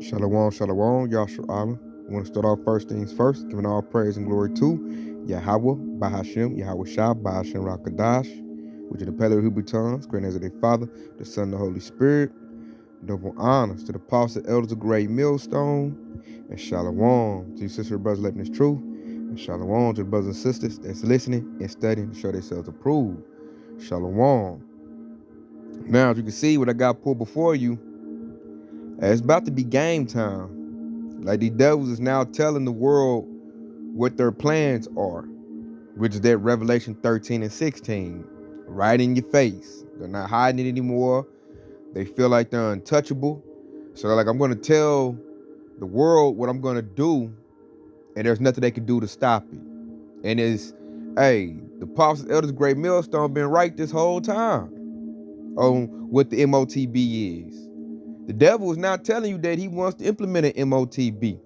Shalom, shalom, Yahshua Allah. I want to start off first things first, giving all praise and glory to Yahweh, Bahashem, Yahweh Shah, Bahashem Rakadash, which are the Paleo Hebrew tongues, great as of their Father, the Son, and the Holy Spirit. Double honors to the apostles, elders of Great Millstone, and shalom to your sister and brothers living this truth, and shalom to the brothers and sisters that's listening and studying to show themselves approved. Shalom. Now, as you can see what I got pulled before you, it's about to be game time. Like these devils is now telling the world what their plans are, which is that Revelation 13 and 16, right in your face. They're not hiding it anymore. They feel like they're untouchable. So they're like, I'm going to tell the world what I'm going to do, and there's nothing they can do to stop it. And it's, hey, the apostles, elders, great millstone been right this whole time on what the MOTB is. The devil is now telling you that he wants to implement an MOTB.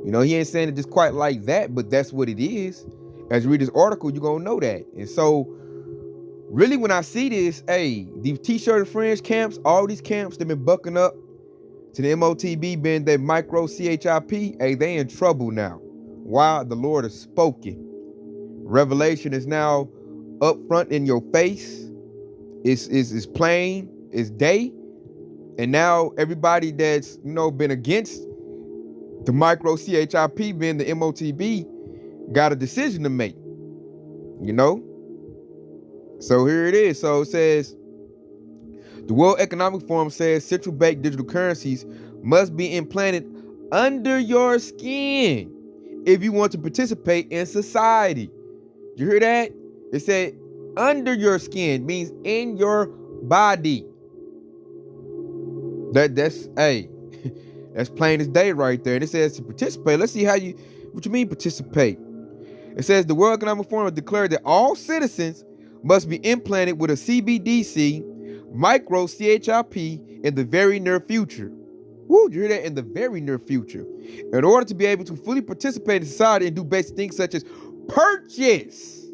You know, he ain't saying it just quite like that, but that's what it is. As you read this article, you're going to know that. And so, really, when I see this, hey, these T-shirt and fringe camps, all these camps that been bucking up to the MOTB, being that micro CHIP, hey, they in trouble now. Why? The Lord has spoken. Revelation is now up front in your face. It's plain, it's day. And now everybody that's, been against the micro CHIP being the MOTB got a decision to make, So here it is. So it says, the World Economic Forum says central bank digital currencies must be implanted under your skin if you want to participate in society. You hear that? It said under your skin means in your body. That's that's plain as day right there. And it says to participate. Let's see what you mean participate. It says the World Economic Forum declared that all citizens must be implanted with a CBDC micro CHIP in the very near future. Woo, you hear that? In the very near future. In order to be able to fully participate in society and do basic things such as purchase,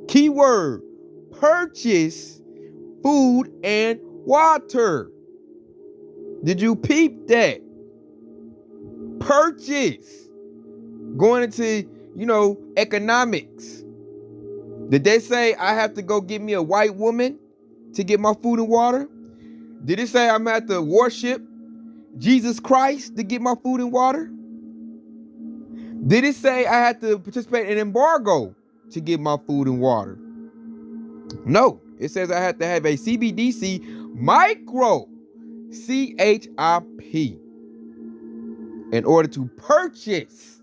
keyword, purchase food and water. Did you peep that? Purchase. Going into, economics. Did they say I have to go get me a white woman to get my food and water? Did it say I'm at to worship Jesus Christ to get my food and water? Did it say I had to participate in embargo to get my food and water? No. It says I have to have a CBDC micro CHIP in order to purchase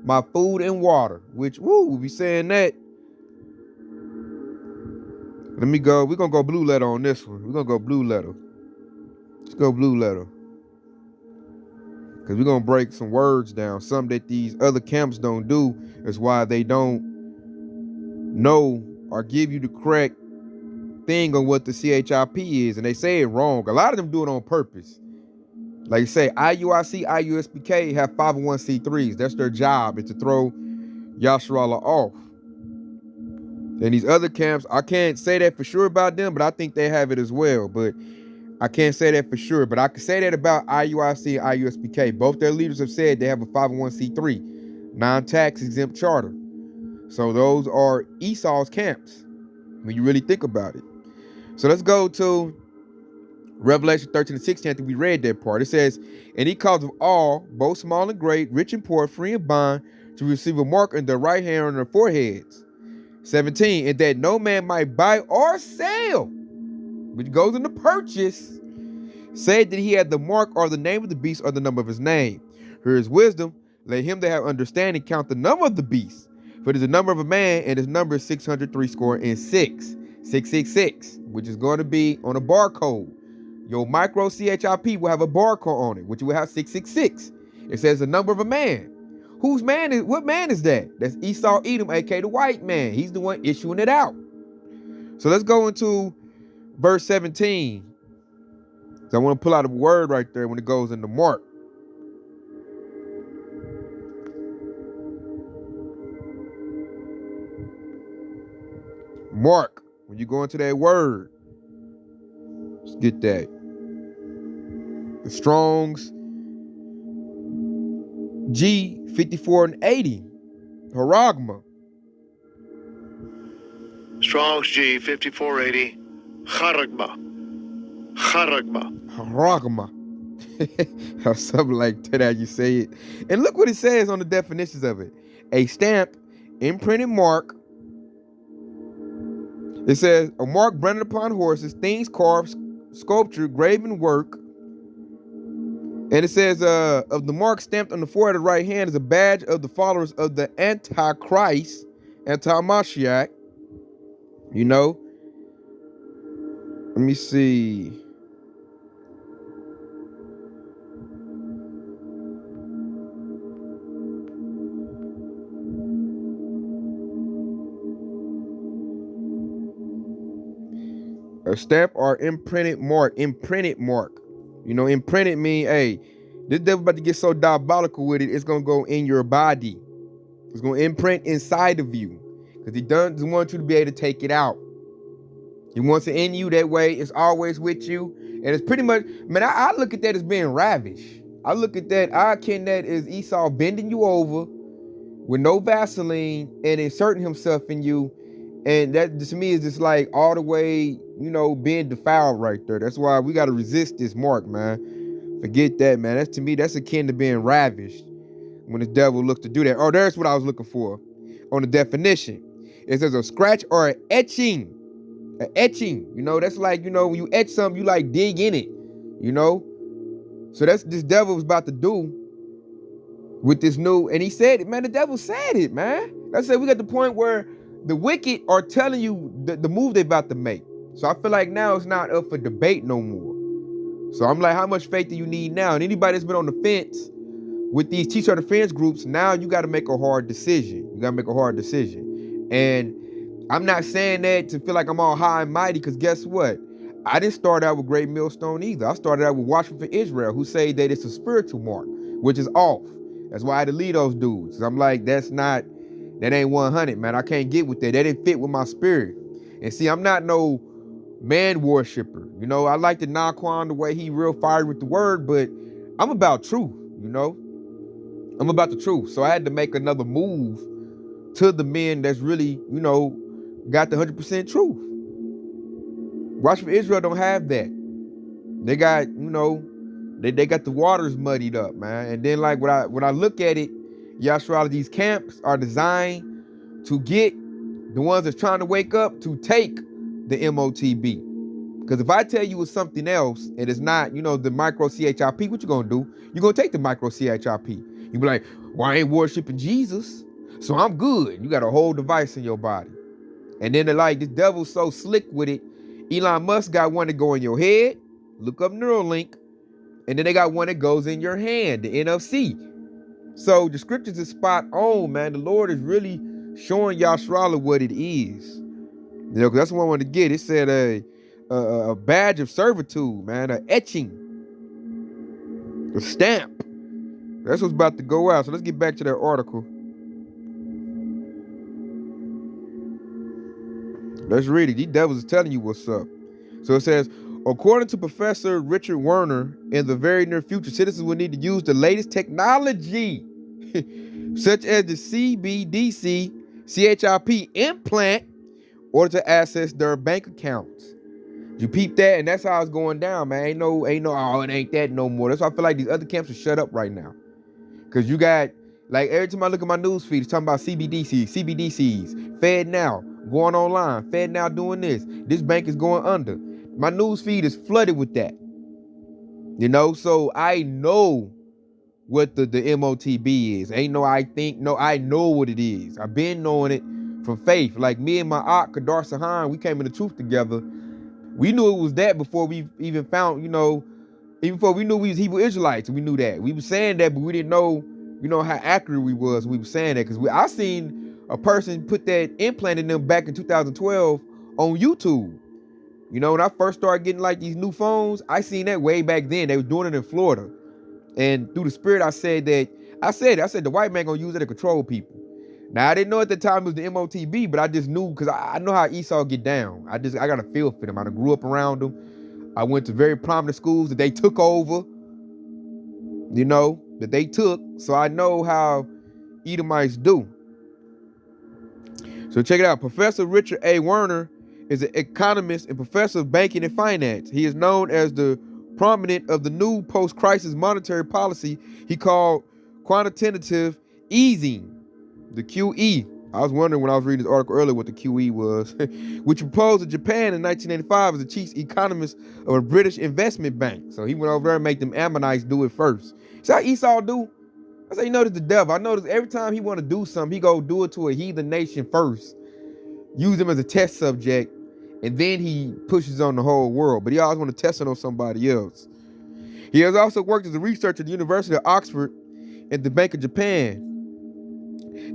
my food and water, which, we'll be saying that. Let me go. We're going to go blue letter on this one. We're going to go blue letter. Let's go blue letter. Because we're going to break some words down. Some that these other camps don't do is why they don't know or give you the correct thing on what the CHIP is. And they say it wrong. A lot of them do it on purpose. Like you say, IUIC, IUSPK have 501c3s. That's their job, is to throw Yahshua Allah off. And these other camps, I can't say that for sure about them, but I think they have it as well. But I can't say that for sure. But I can say that about IUIC and IUSPK. Both their leaders have said they have a 501c3, non-tax exempt charter. So those are Esau's camps, when you really think about it. So let's go to Revelation 13 and 16. I think we read that part. It says, and he caused of all, both small and great, rich and poor, free and bond, to receive a mark in their right hand or on their foreheads. 17, and that no man might buy or sell, which goes into purchase, said that he had the mark or the name of the beast or the number of his name. Here is wisdom. Let him that have understanding count the number of the beast. For it is the number of a man, and his number is 666, 666, which is going to be on a barcode. Your micro CHIP will have a barcode on it, which will have 666. It says the number of a man. What man is that? That's Esau Edom, aka the white man. He's the one issuing it out. So let's go into verse 17. So I want to pull out a word right there when it goes into mark. Mark. When you go into that word, let's get that. The Strong's G 54 and 80. Haragma. Strong's G 5480. Haragma. Haragma. Or something like that, how you say it. And look what it says on the definitions of it. A stamp, imprinted mark. It says a mark branded upon horses, things carved, sculpture, graven work. And it says of the mark stamped on the forehead of the right hand is a badge of the followers of the Antichrist, Anti-Mashiach. You know. Let me see. A stamp or imprinted mark. You know, imprinted mean, hey, this devil about to get so diabolical with it, it's going to go in your body. It's going to imprint inside of you. Because he doesn't want you to be able to take it out. He wants it in you that way. It's always with you. And it's pretty much, man, I look at that as being ravished. I look at that, I akin that as Esau bending you over with no Vaseline and inserting himself in you. And that, to me, is just like all the way, you know, being defiled right there. That's why we got to resist this mark, man. Forget that, man. That's, to me, that's akin to being ravished when the devil looks to do that. Oh, there's what I was looking for on the definition. It says a scratch or an etching. An etching, you know, that's like, you know, when you etch something, you like dig in it, you know. So that's this devil was about to do with this new, and he said it, man. The devil said it, man. That's it. We got the point where the wicked are telling you the move they're about to make. So I feel like now it's not up for debate no more. So I'm like, how much faith do you need now? And anybody that's been on the fence with these teacher defense groups, now you got to make a hard decision. You got to make a hard decision. And I'm not saying that to feel like I'm all high and mighty, because guess what? I didn't start out with Great Millstone either. I started out with Watchman for Israel, who say that it's a spiritual mark, which is off. That's why I had to leave those dudes. I'm like, that ain't 100, man. I can't get with that. That didn't fit with my spirit. And see, I'm not no man worshiper. You know, I like the Naquan, the way he real fiery with the word, but I'm about truth, you know? I'm about the truth. So I had to make another move to the men that's really, you know, got the 100% truth. Watch for Israel don't have that. They got, you know, they got the waters muddied up, man. And then like when I look at it, Yahshua, these camps are designed to get the ones that's trying to wake up to take the MOTB. Because if I tell you it's something else and it's not, you know, the micro CHIP, what you gonna do? You're gonna take the micro CHIP. You be like, well, I ain't worshiping Jesus, so I'm good. You got a whole device in your body. And then they're like, this devil's so slick with it. Elon Musk got one that go in your head. Look up Neuralink. And then they got one that goes in your hand, the NFC. So the scriptures is spot on, man. The Lord is really showing Yahshua what it is. You know, because that's what I wanted to get. It said a badge of servitude, man. An etching. A stamp. That's what's about to go out. So let's get back to that article. Let's read it. These devils is telling you what's up. So it says, according to Professor Richard Werner, in the very near future, citizens will need to use the latest technology, such as the CBDC, CHIP implant, in order to access their bank accounts. You peep that, and that's how it's going down, man. Ain't no, oh, it ain't that no more. That's why I feel like these other camps are shut up right now. Because you got, like, every time I look at my news feed, it's talking about CBDCs, Fed Now, going online, Fed Now doing this. This bank is going under. My news feed is flooded with that. You know, so I know what the MOTB is. Ain't no I think, no, I know what it is. I've been knowing it from faith. Like me and my aunt, Kadar Sahan, we came into truth together. We knew it was that before we even found, you know, even before we knew we was Hebrew Israelites. We knew that. We were saying that, but we didn't know, you know, how accurate we was. We were saying that because I seen a person put that implant in them back in 2012 on YouTube. You know, when I first started getting like these new phones, I seen that way back then. They were doing it in Florida. And through the spirit, I said the white man gonna use it to control people. Now, I didn't know at the time it was the MOTB, but I just knew because I know how Esau get down. I got a feel for them. I grew up around them. I went to very prominent schools that they took over, you know. that they took, so I know how Edomites do. So check it out. Professor Richard A. Werner is an economist and professor of banking and finance. He is known as the prominent of the new post-crisis monetary policy he called quantitative easing, the QE. I was wondering when I was reading this article earlier what the QE was, which proposed in Japan in 1985 as the chief economist of a British investment bank. So he went over there and made them Ammonites do it first. See how Esau do? I say, you notice the devil. I notice every time he want to do something, he go do it to a heathen nation first, use them as a test subject, and then he pushes on the whole world. But he always want to test it on somebody else. He has also worked as a researcher at the University of Oxford and the Bank of Japan,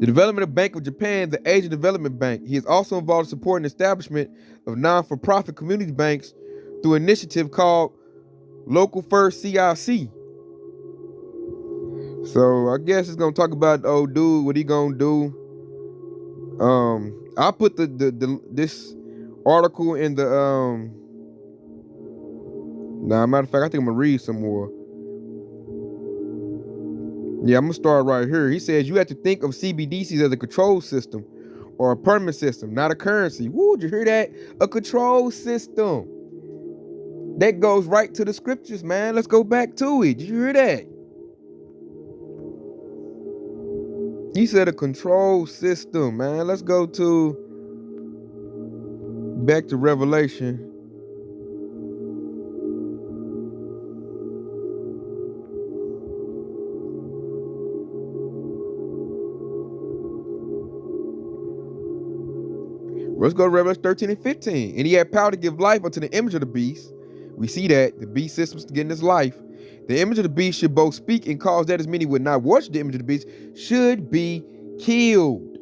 the Development of Bank of Japan, the Asian Development Bank. He is also involved in supporting the establishment of non-for-profit community banks through an initiative called Local First CIC. So I guess it's gonna talk about the old dude, what he gonna do. I put this article in the matter of fact, I think I'm gonna read some more. Yeah, I'm gonna start right here. He says you have to think of CBDCs as a control system or a permanent system, not a currency. Woo, did you hear that? A control system. That goes right to the scriptures, man. Let's go back to it. Did you hear that? He said a control system, man. Let's go back to Revelation. Let's go to Revelation 13 and 15. And he had power to give life unto the image of the beast. We see that the beast system's getting this life. The image of the beast should both speak and cause that as many would not worship the image of the beast should be killed.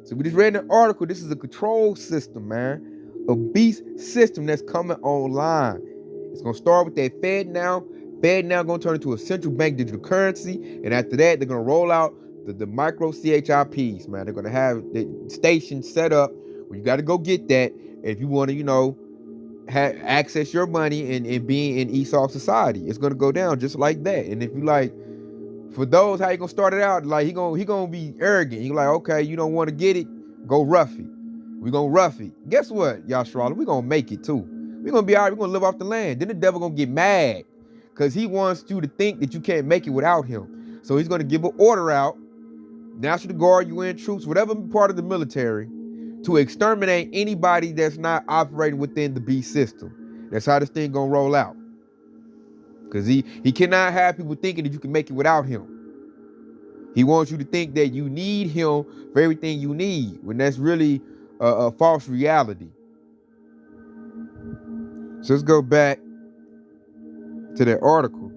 So we just read an article. This is a control system, man. A beast system that's coming online. It's going to start with that Fed now. Fed now going to turn into a central bank digital currency. And after that, they're going to roll out the micro CHIPs, man. They're going to have the station set up where you got to go get that if you want to, access your money and being in Esau society. It's gonna go down just like that. And if you like, for those, how you gonna start it out? Like he gonna be arrogant. He like, okay, you don't want to get it, go rough it. We gonna rough it. Guess what, Yashara? We gonna make it too. We gonna be all right. We gonna live off the land. Then the devil gonna get mad because he wants you to think that you can't make it without him. So he's gonna give an order out, National Guard, UN troops, whatever part of the military, to exterminate anybody that's not operating within the beast system. That's how this thing gonna roll out. Because he cannot have people thinking that you can make it without him. He wants you to think that you need him for everything you need, when that's really a false reality. So let's go back to that article.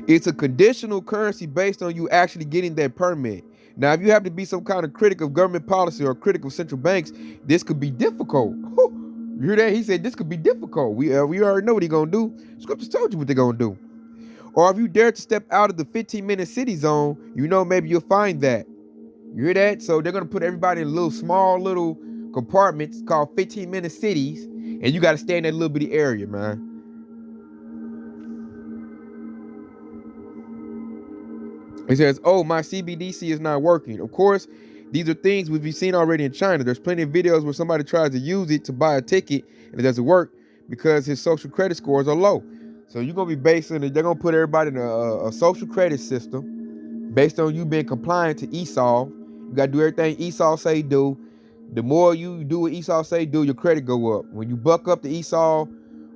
It's a conditional currency based on you actually getting that permit. Now, if you have to be some kind of critic of government policy or critic of central banks, this could be difficult. You hear that? He said this could be difficult. We already know what he's going to do. Scriptures told you what they're going to do. Or if you dare to step out of the 15-minute city zone, maybe you'll find that. You hear that? So they're going to put everybody in small little compartments called 15-minute cities, and you got to stay in that little bitty area, man. He says, oh, my CBDC is not working. Of course, these are things we've seen already in China. There's plenty of videos where somebody tries to use it to buy a ticket and it doesn't work because his social credit scores are low. So you're going to be based on it. They're going to put everybody in a social credit system based on you being compliant to Esau. You got to do everything Esau say do. The more you do what Esau say do, your credit go up. When you buck up to Esau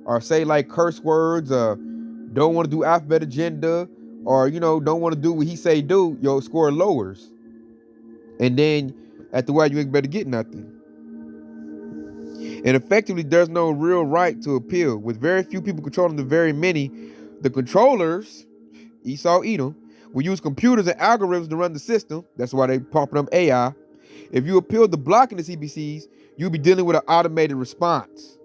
or say like curse words, don't want to do alphabet agenda, or don't want to do what he say do, your score lowers. And then after a while, you ain't better get nothing. And effectively, there's no real right to appeal. With very few people controlling the very many, the controllers, Esau, Edom, will use computers and algorithms to run the system. That's why they pumping up AI. If you appeal to blocking the CBCs, you'll be dealing with an automated response.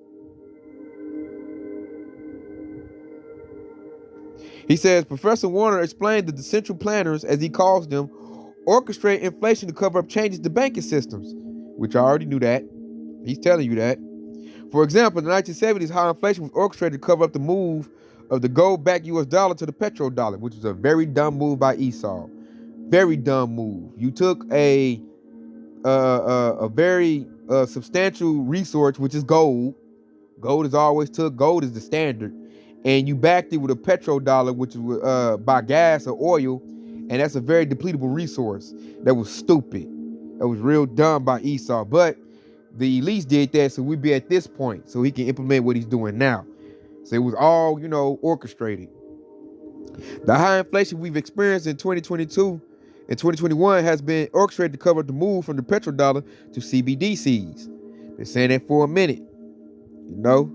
He says, Professor Warner explained that the central planners, as he calls them, orchestrate inflation to cover up changes to banking systems, which I already knew that. He's telling you that. For example, in the 1970s, high inflation was orchestrated to cover up the move of the gold-backed U.S. dollar to the petrodollar, which was a very dumb move by Esau. Very dumb move. You took a very substantial resource, which is gold. Gold is always took. Gold is the standard, and you backed it with a petrodollar, which is by gas or oil, and that's a very depletable resource. That was stupid. That was real dumb by Esau. But the elites did that, so we be at this point, so he can implement what he's doing now. So it was all, orchestrated. The high inflation we've experienced in 2022 and 2021 has been orchestrated to cover the move from the petrodollar to CBDCs. Been saying that for a minute, So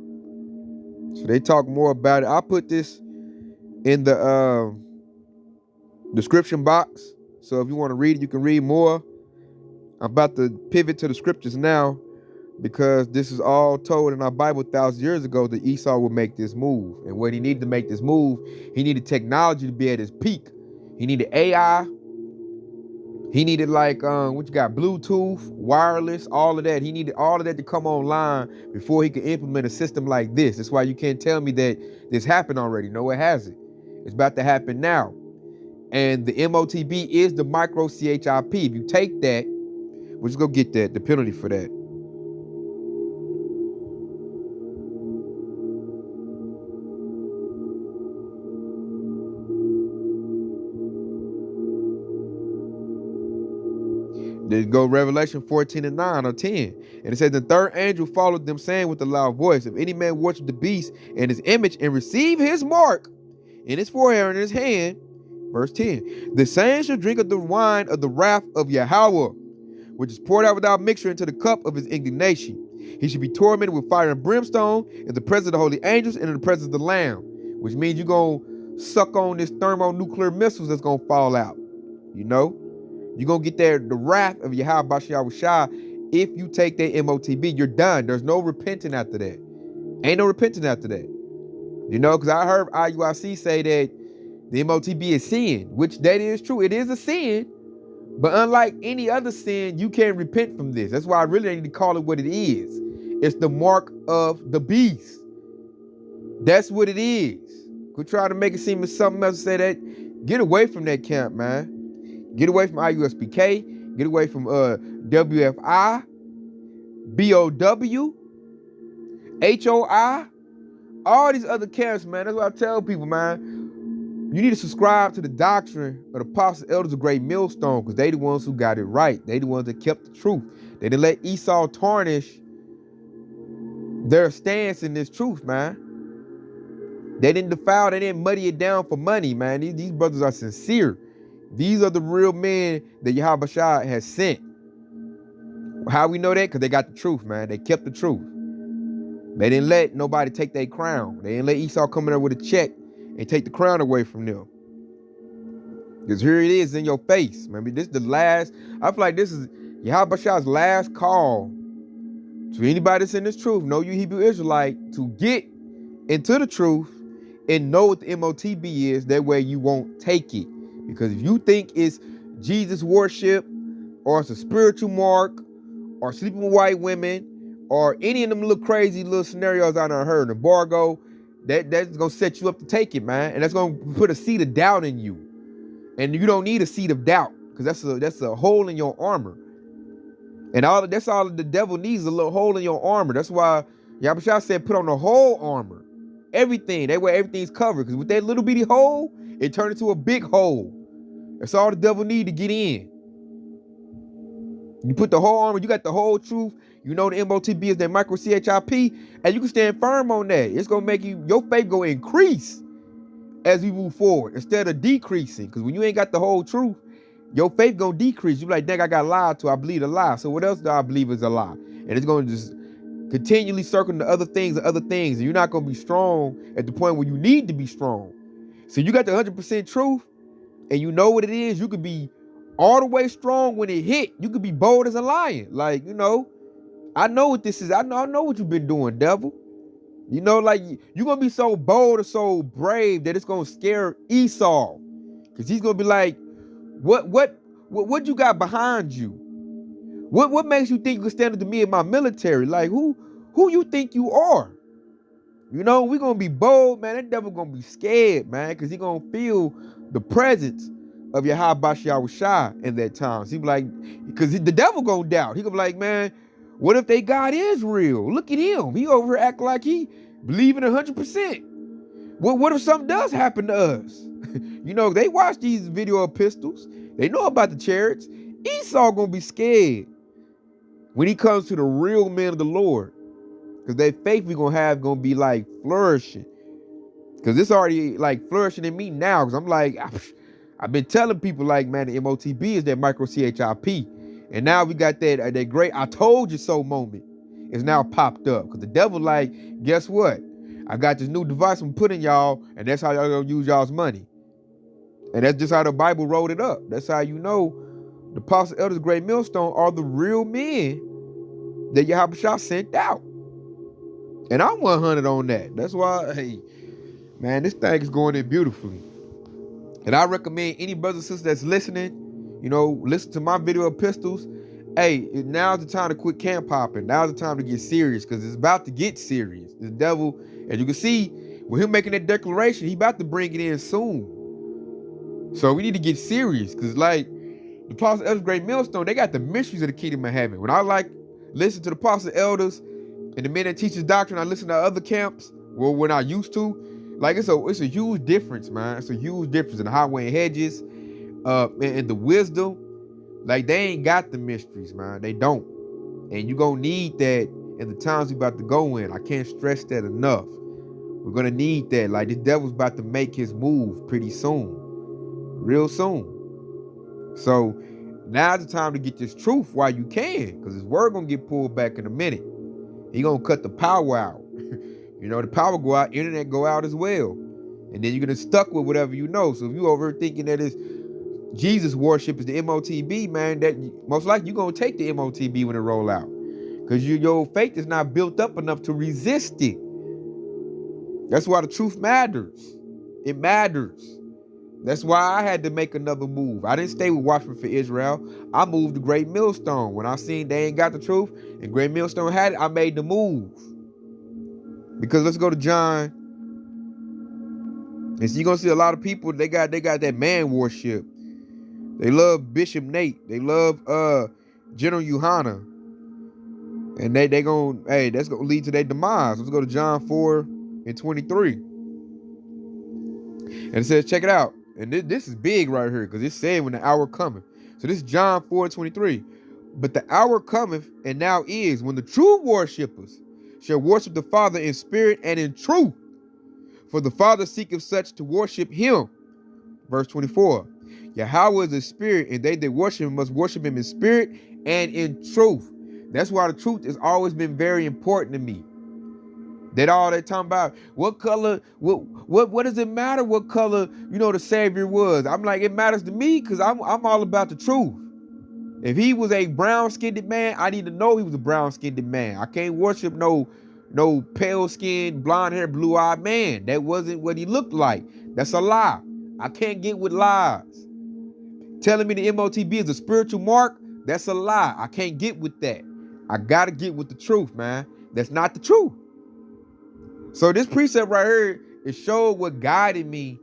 they talk more about it. I put this in the description box. So if you want to read it, you can read more. I'm about to pivot to the scriptures now, because this is all told in our Bible thousands of years ago that Esau would make this move. And what he needed to make this move, he needed technology to be at his peak. He needed AI. He needed Bluetooth, wireless, all of that. He needed all of that to come online before he could implement a system like this. That's why you can't tell me that this happened already. No, it hasn't. It's about to happen now. And the MOTB is the micro CHIP. If you take that, we'll just go get the penalty for that. Then go Revelation 14 and 9 or 10. And it says, the third angel followed them, saying with a loud voice, if any man worship the beast and his image and receive his mark in his forehead and in his hand, verse 10, the same shall drink of the wine of the wrath of Yahweh, which is poured out without mixture into the cup of his indignation. He should be tormented with fire and brimstone in the presence of the holy angels and in the presence of the Lamb, which means you're going to suck on this thermonuclear missiles that's going to fall out. You're going to get the wrath of Yahweh Bashiyahweh. If you take that MOTB, you're done. There's no repenting after that. Ain't no repenting after that. Because I heard IUIC say that the MOTB is sin, which that is true. It is a sin. But unlike any other sin, you can't repent from this. That's why I really need to call it what it is. It's the mark of the beast. That's what it is. Quit trying to make it seem as something else. Say that. Get away from that camp, man. Get away from IUSPK. Get away from WFI, BOW, HOI, all these other camps, man. That's what I tell people, man. You need to subscribe to the doctrine of the apostles, elders of Great Millstone, because they the ones who got it right. They the ones that kept the truth. They didn't let Esau tarnish their stance in this truth, man. They didn't defile, they didn't muddy it down for money, man. These brothers are sincere. These are the real men that Yahweh Shah has sent. How we know that? Because they got the truth, man. They kept the truth. They didn't let nobody take their crown. They didn't let Esau come in there with a check and take the crown away from them. Because here it is in your face. Man, this is the last. I feel like this is Yahweh Shah's last call to anybody that's in this truth. Know you Hebrew Israelite, to get into the truth and know what the MOTB is. That way you won't take it. Because if you think it's Jesus worship, or it's a spiritual mark, or sleeping with white women, or any of them little crazy little scenarios I done heard, embargo, that's gonna set you up to take it, man. And that's gonna put a seed of doubt in you. And you don't need a seed of doubt, because that's a hole in your armor. And that's all the devil needs, a little hole in your armor. That's why Yahweh said put on the whole armor. Everything. That way everything's covered. Because with that little bitty hole, it turned into a big hole. That's all the devil need to get in. You put the whole armor, you got the whole truth. You know the MOTB is that micro CHIP, and you can stand firm on that. It's going to make your faith go increase as we move forward instead of decreasing. Because when you ain't got the whole truth, your faith going to decrease. You be like, dang, I got lied to. I believe a lie. So what else do I believe is a lie? And it's going to just continually circle to other things and other things. And you're not going to be strong at the point where you need to be strong. So you got the 100% truth, and you know what it is. You could be all the way strong when it hit. You could be bold as a lion. Like, I know what this is. I know what you've been doing, devil. Like, you're going to be so bold or so brave that it's going to scare Esau. Because he's going to be like, what you got behind you? What makes you think you can stand up to me in my military? Like, who you think you are? You know, we gonna be bold, man. That devil gonna be scared, man, because he gonna feel the presence of Yahweh Shai in that time. So he be like, because the devil gonna doubt. He gonna be like, man, what if they God is real? Look at him. He over here acting like he believing 100%. What if something does happen to us? You know, they watch these video epistles. They know about the chariots. Esau gonna be scared when he comes to the real men of the Lord. Because that faith we gonna have gonna be like flourishing. Because it's already like flourishing in me now. Because I'm like, I've been telling people like, man, the MOTB is that micro CHIP. And now we got that great I told you so moment. It's now popped up. Because the devil like, guess what? I got this new device I'm putting y'all, and that's how y'all gonna use y'all's money. And that's just how the Bible wrote it up. That's how you know the apostle elders, great millstone, are the real men that Yahweh sent out. And I'm 100 on that. That's why, hey, man, this thing is going in beautifully. And I recommend any brothers and sisters that's listening, you know, listen to my video epistles. Hey, now's the time to quit camp hopping. Now's the time to get serious, because it's about to get serious. The devil, as you can see, with him making that declaration, he about to bring it in soon. So we need to get serious, because like the apostle elders, great millstone, they got the mysteries of the kingdom of heaven. When I like listen to the apostle elders and the men that teach his doctrine, I listen to other camps, well, when I used to, like it's a huge difference, man. It's a huge difference in the highway and hedges, and the wisdom. Like they ain't got the mysteries, man. They don't. And you gonna need that in the times we about to go in. I can't stress that enough. We're gonna need that. Like this devil's about to make his move pretty soon. Real soon. So now's the time to get this truth while you can, because his word gonna get pulled back in a minute. He gonna cut the power out. You know, the power go out, internet go out as well. And then you're gonna stuck with whatever you know. So if you over thinking that it's Jesus worship is the MOTB, man, that most likely you're gonna take the MOTB when it roll out. Because your faith is not built up enough to resist it. That's why the truth matters. It matters. That's why I had to make another move. I didn't stay with Watchmen for Israel. I moved to Great Millstone. When I seen they ain't got the truth and Great Millstone had it, I made the move. Because let's go to John. And so you're gonna see a lot of people, they got that man worship. They love Bishop Nate. They love General Yohana. And they gonna, hey, that's gonna lead to their demise. Let's go to John 4:23. And it says, check it out. And this is big right here, because it said when the hour cometh. So this is John 4:23. But the hour cometh, and now is, when the true worshipers shall worship the Father in spirit and in truth. For the Father seeketh such to worship him. Verse 24. Yahweh is a spirit, and they that worship him must worship him in spirit and in truth. That's why the truth has always been very important to me. That all that talking about what color, what does it matter what color, you know, the Savior was? I'm like, it matters to me because I'm all about the truth. If he was a brown-skinned man, I need to know he was a brown-skinned man. I can't worship no pale-skinned, blonde-haired, blue-eyed man. That wasn't what he looked like. That's a lie. I can't get with lies. Telling me the MOTB is a spiritual mark, that's a lie. I can't get with that. I gotta get with the truth, man. That's not the truth. So this precept right here, it showed what guided me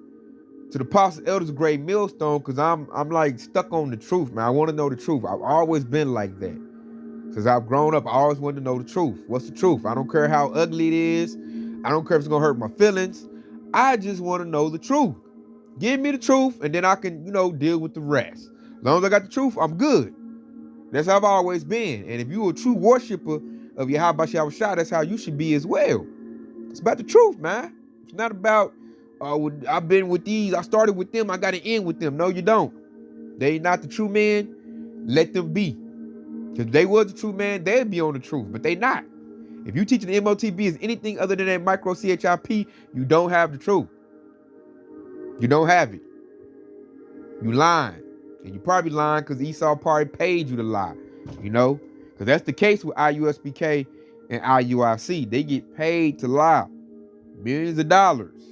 to the apostle elders of Great Millstone, because I'm like stuck on the truth, man. I want to know the truth. I've always been like that. Since I've grown up, I always wanted to know the truth. What's the truth? I don't care how ugly it is. I don't care if it's gonna hurt my feelings. I just want to know the truth. Give me the truth, and then I can, you know, deal with the rest. As long as I got the truth, I'm good. That's how I've always been. And if you're a true worshiper of Yahweh Shah, that's how you should be as well. It's about the truth, man. It's not about, I've been with these, I started with them, I got to end with them. No, you don't. They ain't not the true man. Let them be. Because if they was the true man, they'd be on the truth, but they not. If you teaching the MOTB is anything other than that micro CHIP, you don't have the truth. You don't have it. You lying. And you probably lying because Esau probably paid you to lie. You know? Because that's the case with IUSBK and IUIC. They get paid to lie. Millions of dollars.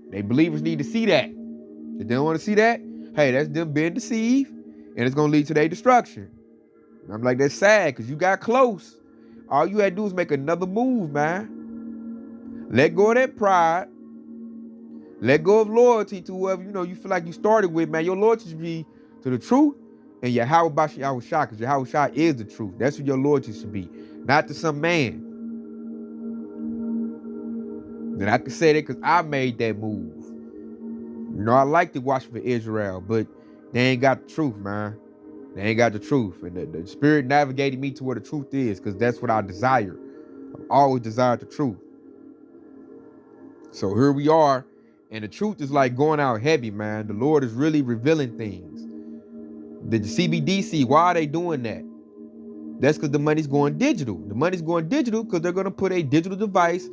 They believers need to see that. If they don't want to see that, hey, that's them being deceived. And it's going to lead to their destruction. And I'm like, that's sad because you got close. All you had to do is make another move, man. Let go of that pride. Let go of loyalty to whoever, you feel like you started with, man. Your loyalty should be to the truth and Yahweh Bashar Shah, because Yahweh Shah is the truth. That's what your loyalty should be, not to some man. And I can say that because I made that move. I like to watch for Israel, but they ain't got the truth, man. They ain't got the truth. And the Spirit navigated me to where the truth is, because that's what I desire. I've always desired the truth. So here we are, and the truth is like going out heavy, man. The Lord is really revealing things. The CBDC, why are they doing that? That's because the money's going digital. The money's going digital because they're going to put a digital device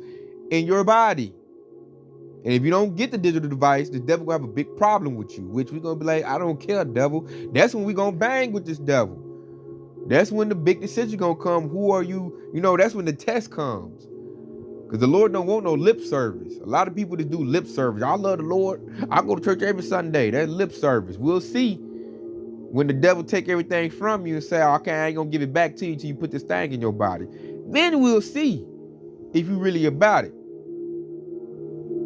in your body. And if you don't get the digital device, the devil will have a big problem with you, which we're going to be like, I don't care, devil. That's when we're going to bang with this devil. That's when the big decision going to come. Who are you? That's when the test comes. Because the Lord don't want no lip service. A lot of people that do lip service. I love the Lord. I go to church every Sunday. That's lip service. We'll see when the devil take everything from you and say, okay, I ain't going to give it back to you until you put this thing in your body. Then we'll see if you really about it.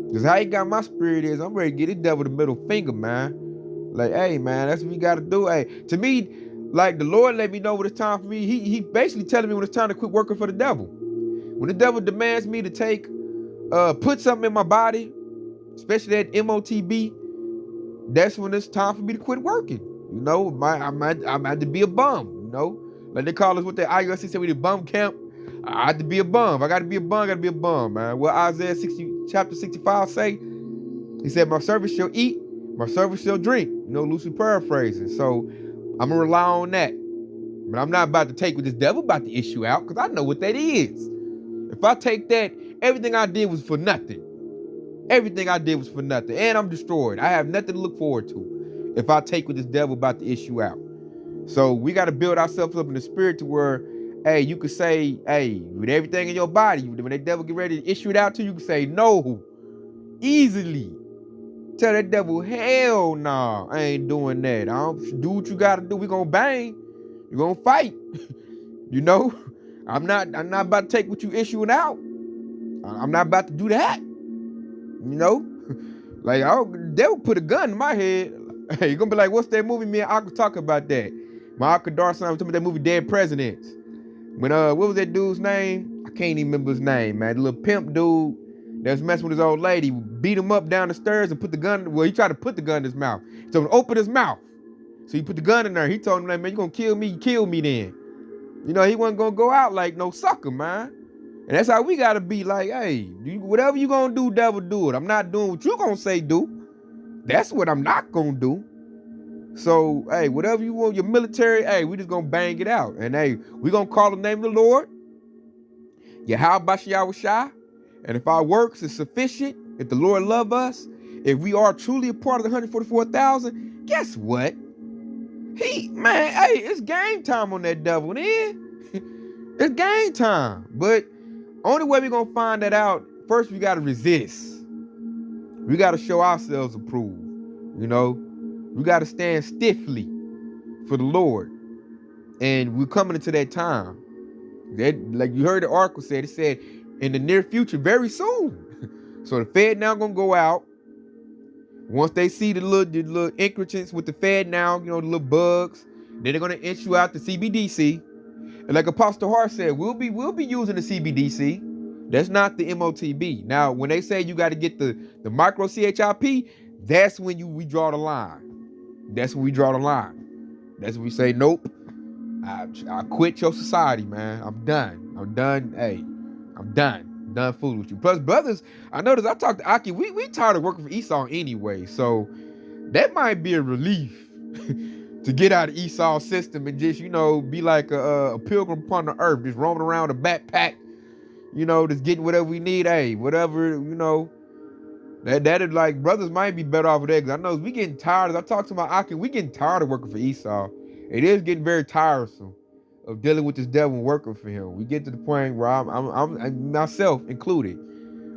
Because how he got my spirit is, I'm ready to get this devil the middle finger, man. Like, hey, man, that's what we got to do. Hey, to me, like the Lord let me know when it's time for me. He basically telling me when it's time to quit working for the devil. When the devil demands me to take, put something in my body, especially that MOTB, that's when it's time for me to quit working. I'm had to be a bum, Like they call us what the IUSC said, we did bum camp. I had to be a bum. I got to be a bum, man. What Isaiah chapter 65 say? He said, my servant shall eat, my servant shall drink. Loosely paraphrasing. So I'm going to rely on that. But I'm not about to take what this devil about to issue out, because I know what that is. If I take that, everything I did was for nothing. Everything I did was for nothing. And I'm destroyed. I have nothing to look forward to if I take what this devil about to issue out. So we got to build ourselves up in the spirit to where, hey, you could say, hey, with everything in your body, when that devil get ready to issue it out to you, you can say no easily. Tell that devil, hell nah, I ain't doing that. I don't do what you got to do. We going to bang. You're going to fight. I'm not about to take what you issuing out. I'm not about to do that. Like, they'll put a gun in my head. Hey, you're going to be like, what's that movie? Me and I could talk about that. My Akadar son was talking about that movie, Dead Presidents. When, what was that dude's name? I can't even remember his name, man. The little pimp dude that was messing with his old lady, beat him up down the stairs and put the gun, he tried to put the gun in his mouth. So open his mouth. So he put the gun in there. He told him, like, man, you going to kill me? You kill me then. He wasn't going to go out like no sucker, man. And that's how we got to be like, hey, whatever you going to do, devil, do it. I'm not doing what you going to say do. That's what I'm not going to do. So, hey, whatever you want, your military, hey, we just going to bang it out. And, hey, we going to call the name of the Lord. Yahweh Bashar Shah. And if our works is sufficient, if the Lord love us, if we are truly a part of the 144,000, guess what? It's game time on that devil, man. It's game time. But only way we're going to find that out, first we got to resist. We got to show ourselves approved. We got to stand stiffly for the Lord. And we're coming into that time. That, like you heard the article said, it said in the near future, very soon. So the Fed now going to go out. Once they see the little increments with the Fed now, the little bugs, then they're going to issue out the CBDC. And like Apostle Hart said, we'll be using the CBDC. That's not the MOTB. Now, when they say you got to get the micro CHIP, that's when we draw the line. That's when we draw the line. That's when we say, nope, I quit your society, man. I'm done. Hey, I'm done. I'm done fooling with you. Plus, brothers, I noticed I talked to Aki. We tired of working for Esau anyway. So that might be a relief to get out of Esau's system and just, be like a pilgrim upon the earth, just roaming around a backpack, just getting whatever we need. Hey, whatever, that is like, brothers might be better off with that. Because I know we getting tired. As I talked to my Aki, we getting tired of working for Esau. It is getting very tiresome of dealing with this devil and working for him. We get to the point where I'm myself included.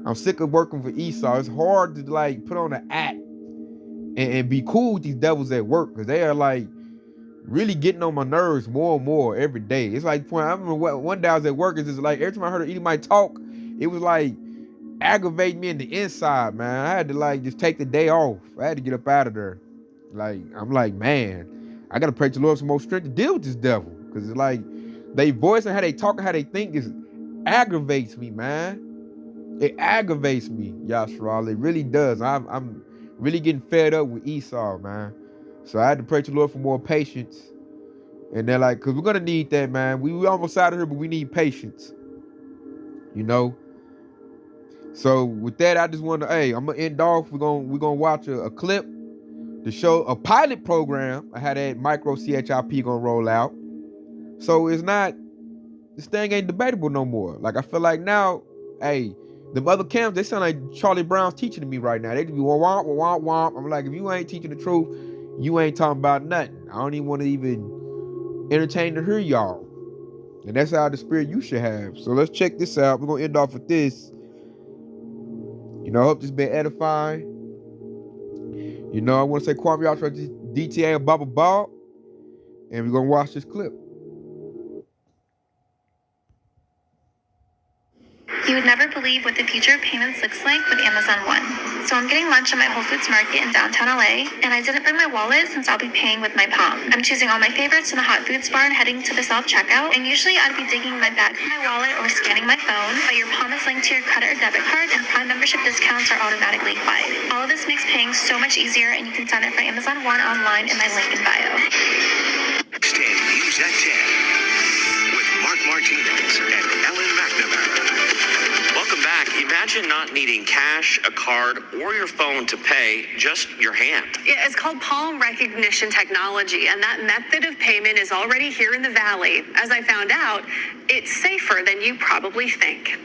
I'm sick of working for Esau. It's hard to like put on an act and be cool with these devils at work, because they are like really getting on my nerves more and more every day. It's like, I remember one day I was at work, it's just like every time I heard anybody talk, it was like aggravating me in the inside, man. I had to like just take the day off. I had to get up out of there. Like, I'm like, man, I gotta pray to the Lord for more strength to deal with this devil. Cause it's like they voice and how they talk and how they think is aggravates me, man. It aggravates me, Yashral. It really does. I'm really getting fed up with Esau, man. So I had to pray to the Lord for more patience. And they're like, cause we're gonna need that, man. We almost out of here, but we need patience. You know? So with that, I just want to, hey, I'm gonna end off. We're gonna watch a clip to show a pilot program. I had that micro CHIP gonna roll out. So it's not, this thing ain't debatable no more. Like I feel like now, hey, them other camps, they sound like Charlie Brown's teaching to me right now. They just be womp, womp, womp. I'm like, if you ain't teaching the truth, you ain't talking about nothing. I don't even want to even entertain to hear y'all. And that's how the spirit you should have. So let's check this out. We're gonna end off with this. You know, I hope this been edifying. You know, I want to say Kwame Yatra DTA and Baba Ball. And we're gonna watch this clip. You would never believe what the future of payments looks like with Amazon One. So I'm getting lunch at my Whole Foods Market in downtown LA, and I didn't bring my wallet since I'll be paying with my palm. I'm choosing all my favorites in the hot foods bar and heading to the self-checkout, and usually I'd be digging in my bag for my wallet or scanning my phone, but your palm is linked to your credit or debit card, and Prime membership discounts are automatically applied. All of this makes paying so much easier, and you can sign up for Amazon One online in my link in bio. Stand News at 10 with Mark Martinez and Ellen McNamara. Welcome back. Imagine not needing cash, a card, or your phone to pay, just your hand. Yeah, it's called palm recognition technology, and that method of payment is already here in the Valley. As I found out, it's safer than you probably think.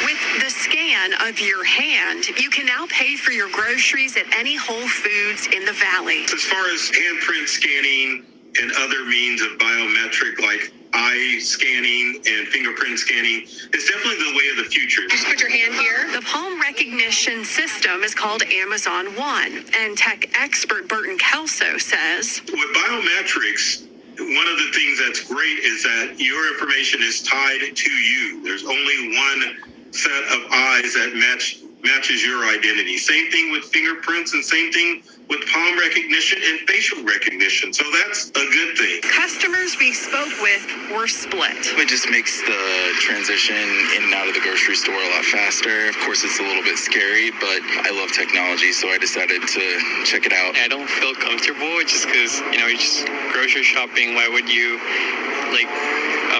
With the scan of your hand, you can now pay for your groceries at any Whole Foods in the Valley. As far as handprint scanning and other means of biometric like eye scanning and fingerprint scanning, it's definitely the way of the future. Just put your hand here. The palm recognition system is called Amazon One, and tech expert Burton Kelso says, With biometrics, one of the things that's great is that your information is tied to you. There's only one set of eyes that matches your identity. Same thing with fingerprints and same thing with palm recognition and facial recognition. So that's a good thing. Customers we spoke with were split. It just makes the transition in and out of the grocery store a lot faster. Of course, it's a little bit scary, but I love technology, so I decided to check it out. I don't feel comfortable just because, you're just grocery shopping. Why would you,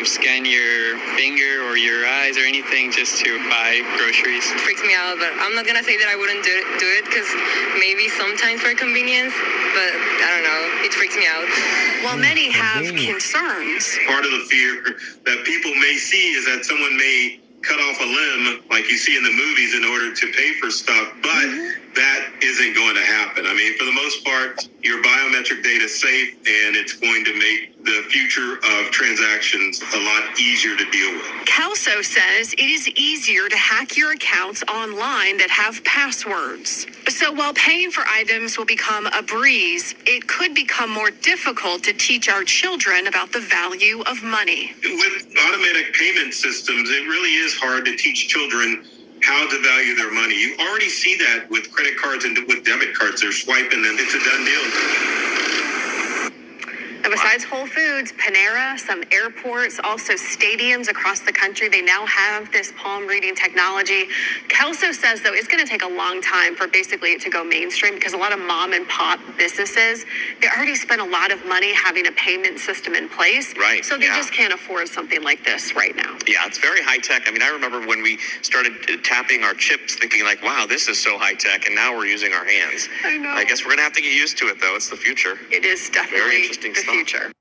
scan your finger or your eyes or anything just to buy groceries? It freaks me out, but I'm not going to say that I wouldn't do it because maybe sometimes for convenience, but I don't know. It freaks me out. While many have concerns. Part of the fear that people may see is that someone may cut off a limb like you see in the movies in order to pay for stuff, but that isn't going to happen. I mean, for the most part, your biometric data is safe, and it's going to make the future of transactions a lot easier to deal with. Kelso says it is easier to hack your accounts online that have passwords. So while paying for items will become a breeze, it could become more difficult to teach our children about the value of money. With automatic payment systems, it really is hard to teach children how to value their money. You already see that with credit cards and with debit cards. They're swiping and it's a done deal. And besides Whole Foods, Panera, some airports, also stadiums across the country, they now have this palm reading technology. Kelso says, though, it's going to take a long time for basically it to go mainstream because a lot of mom and pop businesses, they already spent a lot of money having a payment system in place. Right. So they just can't afford something like this right now. Yeah, it's very high tech. I mean, I remember when we started tapping our chips thinking like, wow, this is so high tech, and now we're using our hands. I know. I guess we're going to have to get used to it, though. It's the future. It is definitely Very interesting the stuff. future.